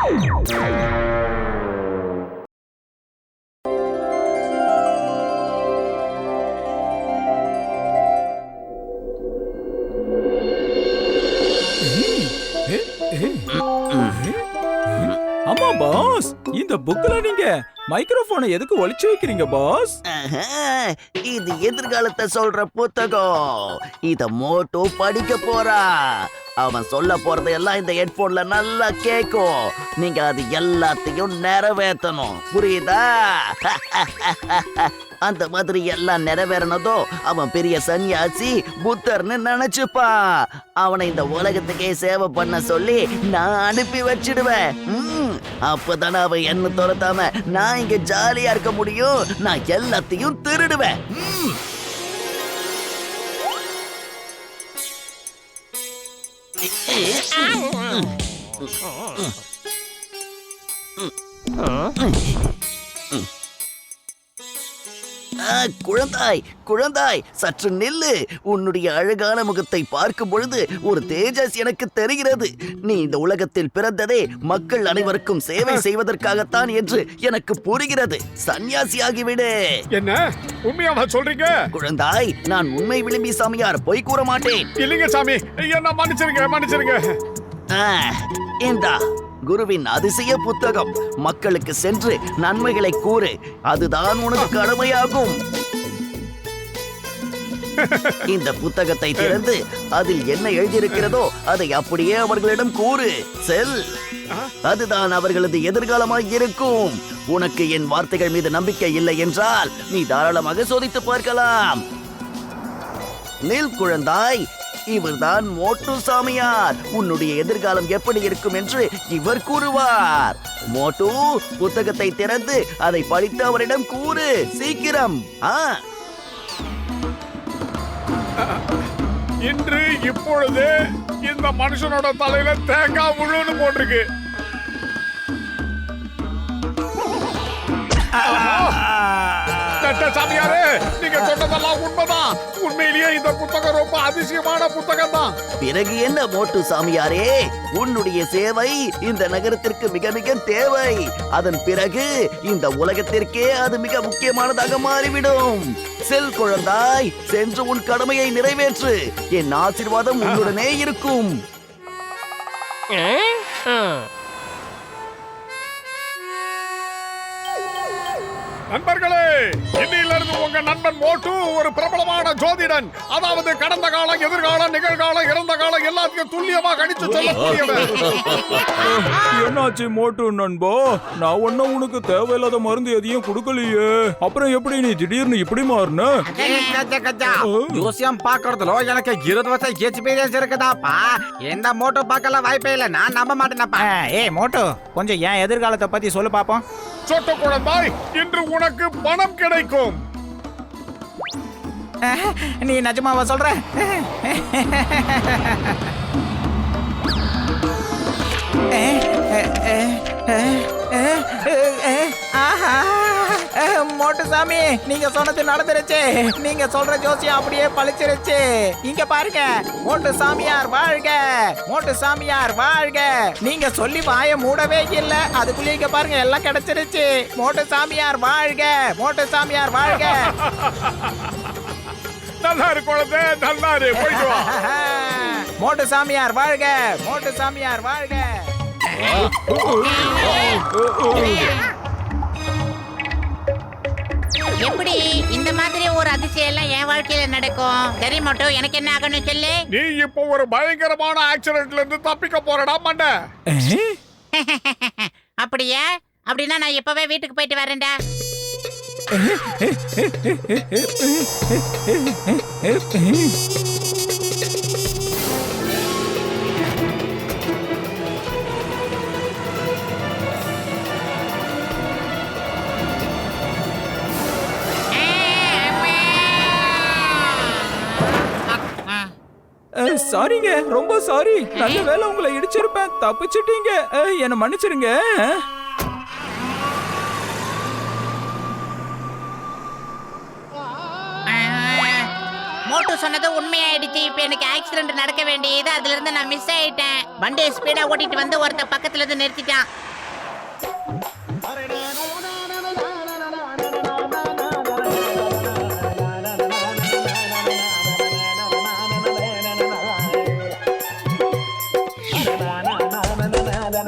ஆமா பாஸ், இந்த புக்ல நீங்க மைக்ரோஃபோனை எதுக்கு ஒளிச்சு வைக்கிறீங்க பாஸ்? இது எதிர்காலத்தை சொல்ற புத்தகம். இத மோட்டோ படிக்க போறா. அவன் சொல்ல போறது எல்லாம் இந்த ஹெட்போன்ல நல்லா கேக்கும். நீங்க அது எல்லாத்தையும் நிறைவேற்றணும், புரியுதா? அந்த மாதிரி எல்லாம் நிறைவேறனதோ அவன் பெரிய சன்னியாசி புத்தர்னு நினைச்சுப்பான். அவனை இந்த உலகத்துக்கே சேவை பண்ண சொல்லி நான் அனுப்பி வச்சிடுவேன். அப்பதானே அவன் என்ன துரத்தாம நான் இங்க ஜாலியா இருக்க முடியும். நான் எல்லாத்தையும் திருடுவேன். குழந்தாய், குழந்தாய், சற்று நில்லு. உன்னுடைய அழகான முகத்தை பார்க்கும் பொழுது ஒரு தேஜஸ் எனக்கு தெரிகிறது. நீ இந்த உலகத்தில் பிறந்ததே மக்கள் அனைவருக்கும் சேவை செய்வதற்காகத்தான் என்று எனக்கு புரிகிறது. சன்னியாசியாகிவிடு. என்ன உண்மையாவா சொல்றீங்க? குழந்தாய், நான் உண்மை விளிம்பி சாமியார், பொய் கூற மாட்டேன். இல்லைங்க சாமி, என்ன மன்னிச்சிருங்க, மன்னிச்சிருங்க. இந்தா குருவின் அதிசய புத்தகம். மக்களுக்கு சென்று நன்மைகளை கூறு. அதுதான் உனக்கு கடமையாகும். இந்த புத்தகத்தை திறந்து அதில் என்ன எழுதியிருக்கிறதோ அதை அப்படியே அவர்களிடம் கூறு. செல். அதுதான் அவர்களது எதிர்காலமாய் இருக்கும். உனக்கு என் வார்த்தைகள் மீது நம்பிக்கை இல்லை என்றால் நீ தாராளமாக சோதித்து பார்க்கலாம். நில் குழந்தாய், இவர்தான் மோட்டு சாமியார். உன்னுடைய எதிர்காலம் எப்படி இருக்கும் என்று இவர் கூறுவார். மோட்டு, புத்தகத்தை திறந்து அதை படித்து அவரிடம் கூறு, சீக்கிரம். இன்று இப்பொழுது இந்த மனுஷனோட தலையில தேங்காய் முழுன்னு போட்டிருக்கு. சாமியாரே, நீங்க சொன்னதெல்லாம் உண்மைதான். உண்மையிலேயே இந்த புத்தகம் ரொம்ப அதிசயமான புத்தகம் தான். பிறகு என்ன மோட்டு சாமியாரே, உன்னுடைய சேவை இந்த நகரத்திற்கு மிக மிக தேவை. அதன் பிறகு இந்த உலகத்திற்கே அது மிக முக்கியமானதாக மாறிவிடும். செல் குழந்தாய், சென்று உன் கடமையை நிறைவேற்று. என் ஆசீர்வாதம் உன்னுடனே இருக்கும். நண்பர்களே, இன்னிலிருந்து உங்க நண்பன் மோட்டு ஒரு பிரபலமான ஜோதிடன். அதாவது கடந்த காலம், எதிர்காலம், நிகழ்காலம், இறந்த காலம் எல்லாத்தையும் துல்லியமா கணிச்சு சொல்லக்கூடியவர். என்னாச்சு மோட்டு நண்பா? நான் ஒன்னும் உனக்கு தேவையில்லாத மருந்து எதையும் கொடுக்கலையே. அப்புறம் எப்படி நீ திடீர்னு இப்படி மாறின? ஜோசியம் பாக்குறதுல எனக்கு 20 வருஷம் எக்ஸ்பீரியன்ஸ் இருக்குதாப்பா. எந்த மோட்டோ பார்க்கல வாய்ப்பே இல்ல. நான் நம்ப மாட்டேனப்பா. ஏய் மோட்டோ, கொஞ்சம் என் எதிர்காலத்தை பத்தி சொல்லு பாப்போம். சொட்ட குழந்தாய், இன்று உனக்கு பணம் கிடைக்கும். நீ நிஜமாவா சொல்ற? மோட்டுசாமி, நீங்க சொன்னது நடந்துருச்சு. நீங்க சொல்ற ஜோசியம் அப்படியே பழிச்சிருச்சு. இங்க பாருங்க, மோட்டு சாமியார் வாழ்க, மோட்டு சாமியார் வாழ்க. நீங்க சொல்லி வாய மூடவே இல்ல, அதுக்குள்ளே இங்க பாருங்க எல்லாம் கிடைச்சிருச்சு. மோட்டு சாமியார் வாழ்க, மோட்டு சாமியார் வாழ்க. நல்லா இரு குழந்தை, நல்லா இரு. போயிட்டு வா. மோட்டு சாமியார் வாழ்க, மோட்டு சாமியார் வாழ்க. எப்படி இந்த மாதிரி ஒரு அதிசயம் எல்லாம் என் வாழ்க்கையில நடக்கும்? சரி மோட்டோ, எனக்கு என்ன ஆகணும் சொல்லு. நீ இப்போ ஒரு பயங்கரமான ஆக்சிடென்ட்ல இருந்து தப்பிக்க போறடா மண்ட. அப்படியா? அப்படின்னா நான் இப்பவே வீட்டுக்கு போயிட்டு வரேன்டா. சாரிங்க, ரொம்ப சாரி. நல்ல வேளை உங்களை இடிச்சிருப்பேன், தப்பிச்சிட்டீங்க. என்ன மன்னிச்சிருங்க. மோட்டு சொன்னது உண்மையாயிடுச்சு. இப்ப எனக்கு ஆக்சிடென்ட் நடக்க வேண்டியது, அதுல இருந்து நான் மிஸ் ஆயிட்டேன். வண்டியை ஸ்பீடா ஓட்டிட்டு வந்து ஒருத்த பக்கத்துல இருந்து நிறுத்திட்டான். இல்ல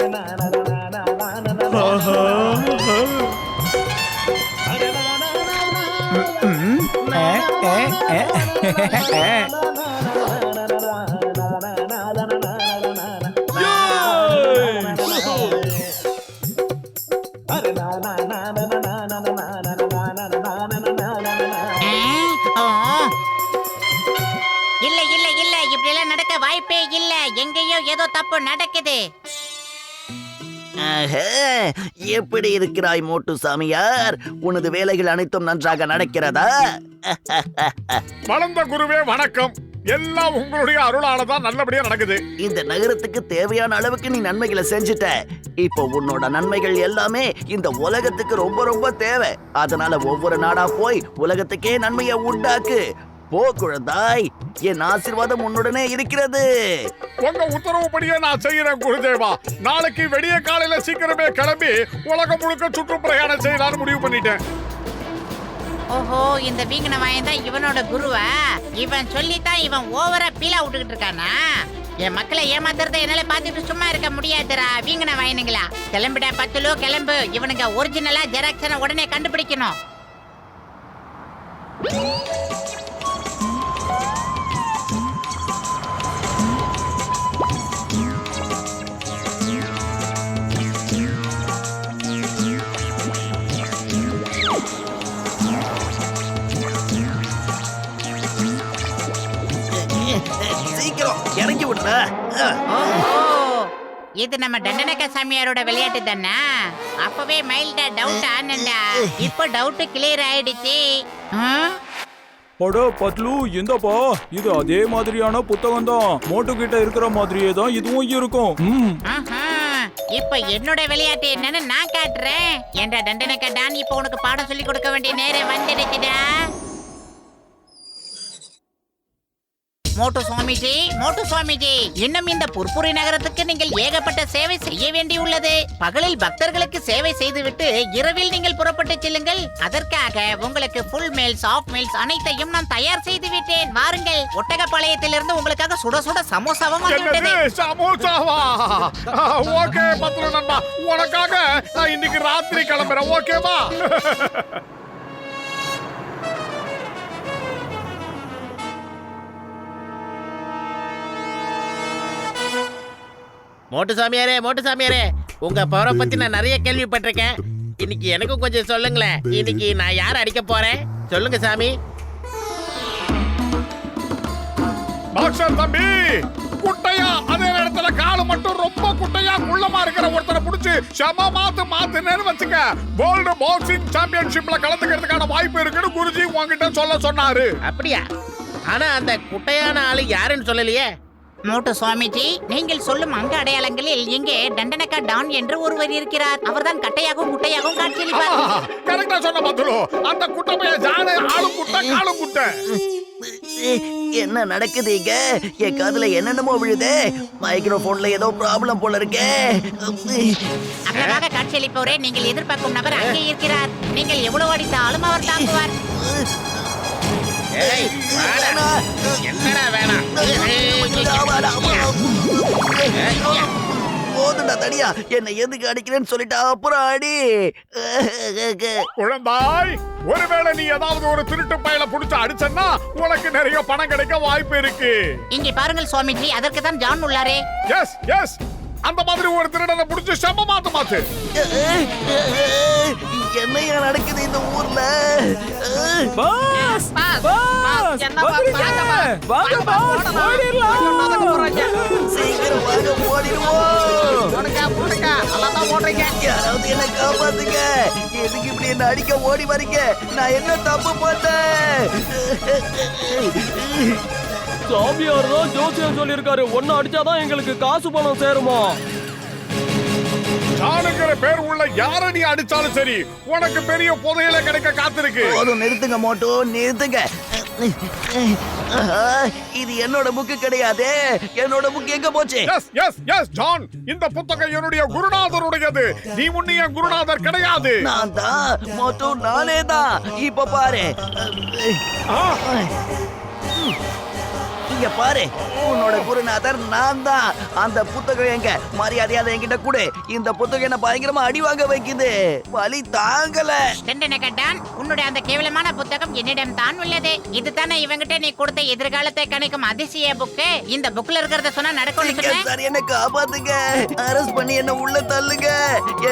இல்ல இல்ல இப்படி எல்லாம் நடக்க வாய்ப்பே இல்ல. எங்கேயோ ஏதோ தப்பு நடக்குது. ஆஹா, எப்படி இருக்கிறாய் மோட்டு சாமியார்? உனது வேலைகள் அனைத்தும் நன்றாக நடக்கிறதா? வளர்ந்த குருவே வணக்கம். எல்லாம் உங்களுடைய அருளாலதான் நல்லபடியா நடக்குது. இந்த நகரத்துக்கு தேவையான அளவுக்கு நீ நன்மைகளை செஞ்சுட்ட. இப்போ உன்னோட நன்மைகள் எல்லாமே இந்த உலகத்துக்கு ரொம்ப ரொம்ப தேவை. அதனால ஒவ்வொரு நாடா போய் உலகத்துக்கே நன்மையை உண்டாக்கு. போ குழந்தாய், என் ஆசீர்வாதம் உன்னுடனே இருக்கிறது. உங்க உத்தரவுப்படியே நான் செய்யறேன் குருதேவா. நாளைக்கு வெடிய காலையில சீக்கிரமே கிளம்பி உலகம் முழுக்க சுற்றுப்பிரயாணம் செய்யலாம்னு முடிவு பண்ணிட்டேன். ஓஹோ, இந்த வீங்கன வாயன் தான் இவனோட குருவா? இவன் சொல்லித்தான் இவன் ஓவரா பீலா விட்டுக்கிட்டு இருக்கானா? என் மக்களை ஏமாத்துறத என்னால பாத்துட்டு சும்மா இருக்க முடியாதுடா வீங்கன வாயனுங்களா. கிளம்பிடா பத்துலோ கிளம்பு. இவனுங்க ஒரிஜினலா ஜெராக்ஸனை உடனே கண்டுபிடிக்கணும். சீக்கிரம் இறங்கி விடுற. இது நம்ம தண்டனக்க சாமியாரோட விளையாட்டு தானே? அப்பவே மைல்டா டவுட் ஆனண்டா. இப்போ டவுட் கிளியர் ஆயிடுச்சு. அட பத்லு, இந்தப்பா, இது அதே மாதிரியான புத்தகம் தான். மோட்டு கிட்ட இருக்கிற மாதிரியே தான் இதுவும் இருக்கும். ஆஹா, இப்ப என்னோட விளையாட்டு என்னன்னு நான் காட்டுறேன். என்ற தண்டனக்க டான் இப்போ உனக்கு பாடம் சொல்லி கொடுக்க வேண்டிய நேரம் வந்துடுச்சுடா. மோட்டு சுவாமிஜி, மோட்டு சுவாமிஜி, இன்னும் இந்த புர்புரி நகரத்துக்கு நீங்கள் ஏகப்பட்ட சேவை செய்ய வேண்டியுள்ளது. பகலில் பக்தர்களுக்கு சேவை செய்துவிட்டு இரவில் நீங்கள் புறப்பட்டு செல்லுங்கள். அதற்காக உங்களுக்கு ஃபுல் மீல்ஸ், ஆஃப் மீல்ஸ் அனைத்தையும் நான் தயார் செய்து விட்டேன். வாருங்கள். ஒட்டகப்பாளையத்திலிருந்து உங்களுக்காக சுட சுட சமோசாவும் வந்துவிட்டது. என்னது சமோசாவா? ஓகே பத்ரு நண்பா, உனக்காக நான் இன்னைக்கு ராத்திரி கிளம்புறேன். ஓகேவா? மோட்டு சாமியாரே, உங்க பவரை பத்தி நான் நிறைய கேள்விப்பட்டிருக்கேன். இன்னைக்கு எனக்கும் கொஞ்சம் சொல்லுங்களேன். இன்னைக்கு நான் யார அடிக்க போறேன் சொல்லுங்க சாமி. பாக்ஸர் தம்பி, குட்டையா அதே நேரத்துல காலு மட்டும் ரொம்ப குட்டையா குள்ளமா இருக்கிற ஒருத்தரை புடிச்சு செம மாத்துனேன்னு வச்சுக்க, வேர்ல்டு பாக்ஸிங் சாம்பியன்ஷிப்ல கலந்துக்கிறதுக்கான வாய்ப்பு இருக்குன்னு குருஜி உங்ககிட்ட சொல்ல சொன்னாரு. அப்படியா? ஆனா அந்த குட்டையான ஆளு யாருன்னு சொல்லலையே. மோட்டு சுவாமிஜி, நீங்கள் சொல்லும் அங்க அடையாளங்களில் இங்கே தண்டனக்கா டான் என்று ஒருவர் இருக்கிறார். அவர்தான் கட்டையாகவும் குட்டையாகவும் காட்சியளிப்பார். கரெக்டா சொன்ன பத்துலு. அந்த குட்டமைய ஜான ஆளு குட்டை காலு குட்டை. என்ன நடக்குது இங்க? என் காதுல என்னென்னமோ விழுதே. மைக்ரோபோன்ல ஏதோ ப்ராப்ளம் போல இருக்கே. அழகாக காட்சியளிப்பவரே, நீங்கள் எதிர்பார்க்கும் நபர் அங்கே இருக்கிறார். நீங்கள் எவ்வளவு அடித்தாலும் அவர் தாக்குவார். ஏய், வாடா. என்னடா வேணாம்? போதுண்டா தனியா, என்ன எதுக்கு அடிக்கிறேன்னு சொல்லிட்டா அப்புறம் அடி. குழந்தாய், ஒருவேளை நீ ஏதாவது ஒரு திருட்டு பயல புடிச்சு அடிச்சன்னா உனக்கு நிறைய பணம் கிடைக்க வாய்ப்பு இருக்கு. இங்கே பாருங்கள் சுவாமிஜி, அதற்கு தான் ஜான் உள்ளாரே. எஸ் எஸ், அந்த மாதிரி ஒரு திருடனை புடிச்சு செம மாத்து. என்னையா நடக்குது இந்த ஊர்ல? பாஸ், பாஸ், வந்துருங்க. வாங்க பாஸ், ஓடிடலாம். சீக்கிரம் வாங்க, ஓடிடுவோம். யாராவது என்ன காப்பாத்துங்க. எதுக்கு இப்படி என்ன அடிக்க ஓடி வரீங்க? நான் என்ன தப்பு பண்ணேன்? சாமியார் தான் ஜோசியம் சொல்லியிருக்காரு, ஒன்னு அடிச்சாதான் எங்களுக்கு காசு பணம் சேருமா. ஜானுங்கிற பேர் உள்ள யார நீ அடிச்சாலும் சரி, உனக்கு பெரிய புதையல கிடைக்க காத்திருக்கு. போதும், நிறுத்துங்க மோட்டோ, நிறுத்துங்க. இது என்னோட புக்கு கிடையாது. என்னோட புக் எங்க போச்சு? எஸ் எஸ் எஸ் ஜான், இந்த புத்தகம் என்னுடைய குருநாதருடையது. நீ முன்னிய குருநாதர் கிடையாது. நான் தான் மோட்டோ, நானே தான். இப்ப பாரு. இங்க பாரு, உன்னோட குருநாதர் நான் தான். அந்த புத்தகம் எங்க? மரியாதையா அதை என்கிட்ட கொடு. இந்த புத்தகம் என்ன பயங்கரமா அடி வாங்க வைக்குது. வலி தாங்கல. தண்டனகட்டான், உன்னுடைய அந்த கேவலமான புத்தகம் என்னிடம் தான் உள்ளது. இதுதானே இவங்கிட்ட நீ கொடுத்த எதிர்காலத்தை கணிக்கும் அதிசய புக்கு. இந்த புக்ல இருக்கிறத சொன்னா நடக்கும்னு நீங்க சொன்னேன். சரி, என்ன காப்பாத்துங்க. அரெஸ்ட் பண்ணி என்ன உள்ள தள்ளுங்க.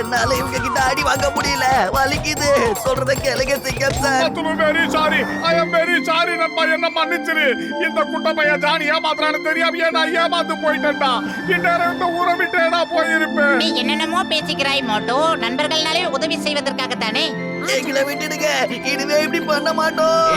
என்னால இவங்க கிட்ட அடி வாங்க முடியல. வலிக்குது. சொல்றத கேளுங்க சிங்கம் sir. Very sorry, I am very sorry நண்பா, என்ன மன்னிச்சிரு. இந்த குட்ட பையன் ஜானி ஏமாத்துறான்னு தெரியாம நான் ஏமாந்து போயிட்டேன்டா. இந்நேரம் இந்த ஊரை விட்டேடா போயிருப்பேன். நீ என்னென்னமோ பேசிக்கிறாய் மோட்டோ. நண்பர்கள்னாலே உதவி செய்வதற்காகத்தானே. எங்களை விட்டுடுங்க. இனிமே இப்படி பண்ண மாட்டோம்.